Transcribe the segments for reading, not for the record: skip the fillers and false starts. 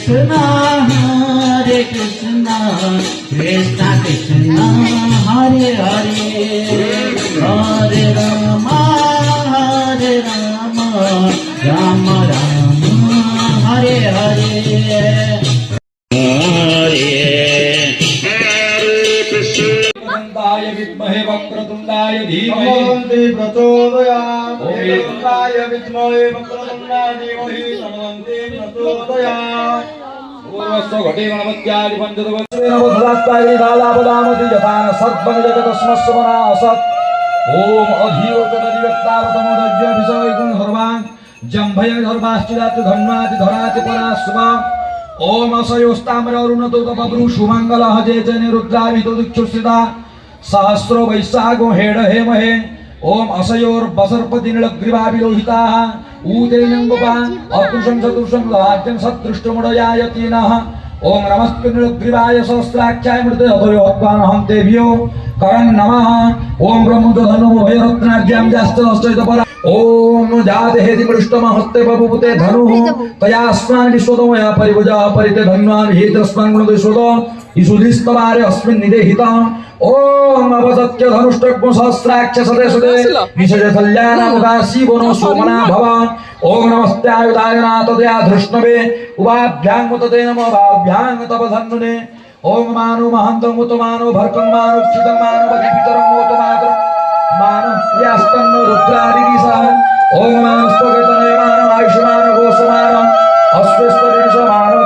Krishna, Hare Krishna, Krishna Krishna, Hare Hare, Hare Rama, Hare Rama, Rama Rama, Hare Hare, वक्रतुण्डाय विद्महे वक्रतुण्डाय धीमहि प्रचोदयात् वक्रतुण्डाय विद्महे वक्रतुण्डाय धीमहि तन्नते प्रचोदयात् पूर्वस्य घटे गणपत्यादि पञ्चदशेन बुधरात्ताय दालापदामति यथान सद्भं जगतस्मस्वना असत् ओम अधियोतदिवक्तावतमोदज्य विषयगुण सर्वान् जम्भय सर्वाश्चिरात् धन्वाति धराति परास्वा ओम असयोस्ताम्र अरुणतो तपब्रू सुमंगलः जय जय रुद्राभितो दिक्षुस्थिता सहस्रो वैशाखो हेड हेमहे ओम असयोर बसर्पति नीलग्रीवाभिलोहिताः ऊतेनंगोपा अकुशं चतुर्शं राज्यं सदृष्टमुदयायतीनः ओम नमस्ते नीलग्रीवाय सहस्राक्षाय मृते अधोयोत्पानहं तेभ्यो करं नमः ओम ब्रह्मोदधनो भयरत्नार्घ्यं जास्तनश्चैतपरा ओम जाते हेति पृष्ठमहस्ते बभूते धनुः तयास्मान् विश्वतमया परिभुजा परिते धन्वान् हेतस्मान् गुणदेशोद ईशुधिस्तवारे अस्मिन् निदेहितम् ओम अवदत्य धनुष्टग्म सहस्राक्ष सदे सदे निषज कल्याणमुदासी वनो सोमना भव ओम नमस्ते आयुधाय नातदया धृष्णवे उभाभ्यां मुतते नमो भाभ्यां तप धन्नुने ओम मानो महन्तं मुत मानो भर्कं मानो चिदं मानो बधिपितरं मोत मातरं मानो यास्तन्नो रुद्रादिनिसः ओम मानस्तोकेतनय मानो आयुष्मानो गोसमानो अस्वस्थरिष मानो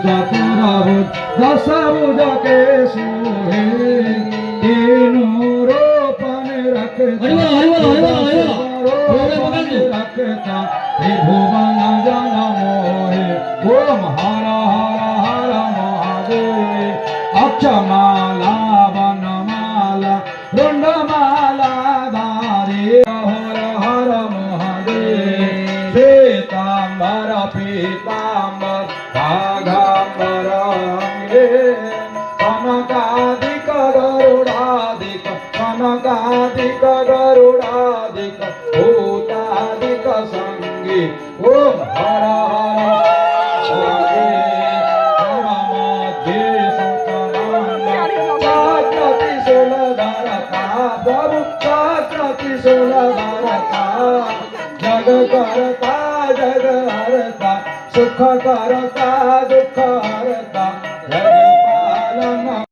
चतुरभुज दशभुज के सोहे तीनों रोपन रखता त्रिभुवन जन मोहे ओम हर हर हर महादेव अक्षमाला वनमाला रुंडमाला धारे हर हर महादेव श्वेतांबर पीतांबर भागांबरंगे कनकादिक गरुडादिक कनकादिक गरुडादिक भूतादिक संगी ओम हर हर जग करता जग हरता सुख करता दुख हरता जग पालन